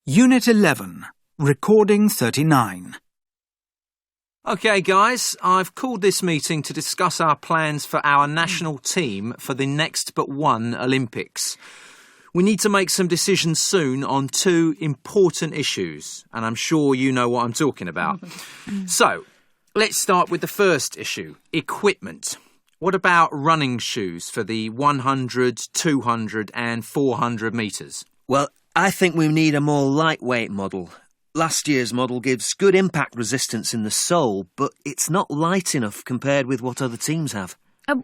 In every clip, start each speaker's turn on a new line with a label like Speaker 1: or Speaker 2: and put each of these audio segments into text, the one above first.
Speaker 1: Unit 11, Recording 39.
Speaker 2: OK, guys, I've called this meeting to discuss our plans for our national team for the next but one Olympics. We need to make some decisions soon on two important issues, and I'm sure you know what I'm talking about. So, let's start with the first issue, equipment. What about running shoes for the 100, 200 and 400 metres?
Speaker 3: Well, I think we need a more lightweight model. Last year's model gives good impact resistance in the sole, but it's not light enough compared with what other teams have.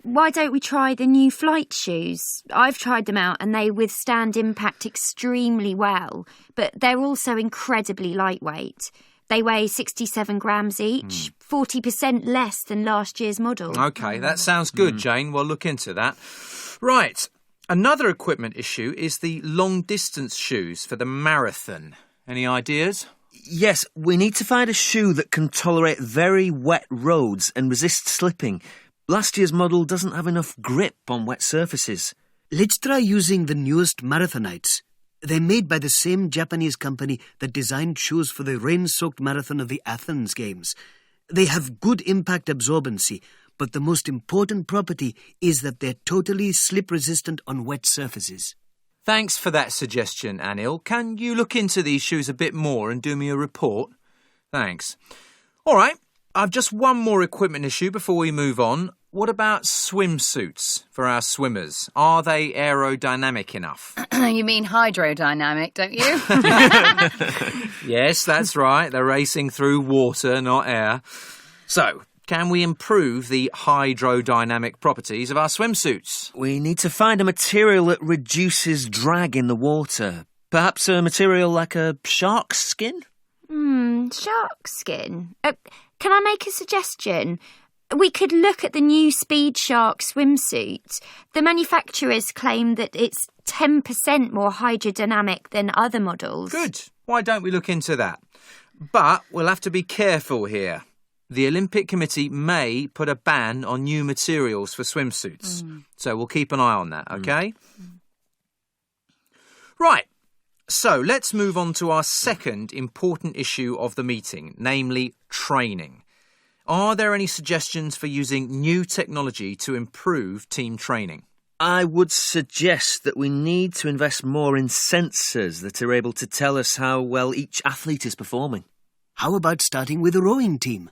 Speaker 4: Why don't we try the new flight shoes? I've tried them out and they withstand impact extremely well, but they're also incredibly lightweight. They weigh 67 grams each, 40% less than last year's model.
Speaker 2: OK, that sounds good, Jane. We'll look into that. Right. Another equipment issue is the long-distance shoes for the marathon. Any ideas?
Speaker 3: Yes, we need to find a shoe that can tolerate very wet roads and resist slipping. Last year's model doesn't have enough grip on wet surfaces.
Speaker 5: Let's try using the newest Marathonites. They're made by the same Japanese company that designed shoes for the rain-soaked marathon of the Athens Games. They have good impact absorbency, but the most important property is that they're totally slip-resistant on wet surfaces.
Speaker 2: Thanks for that suggestion, Anil. Can you look into these shoes a bit more and do me a report? Thanks. All right, I've just one more equipment issue before we move on. What about swimsuits for our swimmers? Are they aerodynamic enough?
Speaker 6: You mean hydrodynamic, don't you?
Speaker 2: Yes, that's right. They're racing through water, not air. So, can we improve the hydrodynamic properties of our swimsuits?
Speaker 3: We need to find a material that reduces drag in the water. Perhaps a material like a shark's skin?
Speaker 4: Shark skin? Can I make a suggestion? We could look at the new Speed Shark swimsuit. The manufacturers claim that it's 10% more hydrodynamic than other models.
Speaker 2: Good. Why don't we look into that? But we'll have to be careful here. The Olympic Committee may put a ban on new materials for swimsuits. So we'll keep an eye on that, OK? Right. So let's move on to our second important issue of the meeting, namely training. Are there any suggestions for using new technology to improve team training?
Speaker 3: I would suggest that we need to invest more in sensors that are able to tell us how well each athlete is performing.
Speaker 5: How about starting with a rowing team?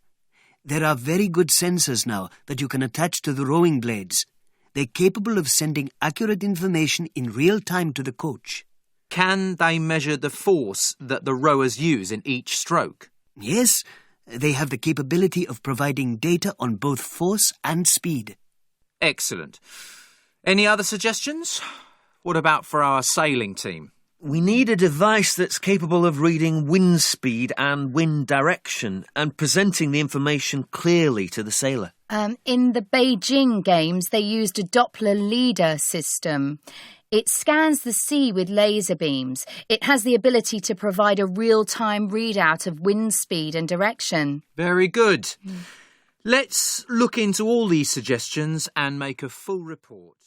Speaker 5: There are very good sensors now that you can attach to the rowing blades. They're capable of sending accurate information in real time to the coach.
Speaker 2: Can they measure the force that the rowers use in each stroke?
Speaker 5: Yes, they have the capability of providing data on both force and speed.
Speaker 2: Excellent. Any other suggestions? What about for our sailing team?
Speaker 3: We need a device that's capable of reading wind speed and wind direction and presenting the information clearly to the sailor.
Speaker 6: In the Beijing Games, they used a Doppler LIDAR system. It scans the sea with laser beams. It has the ability to provide a real-time readout of wind speed and direction.
Speaker 2: Very good. Let's look into all these suggestions and make a full report.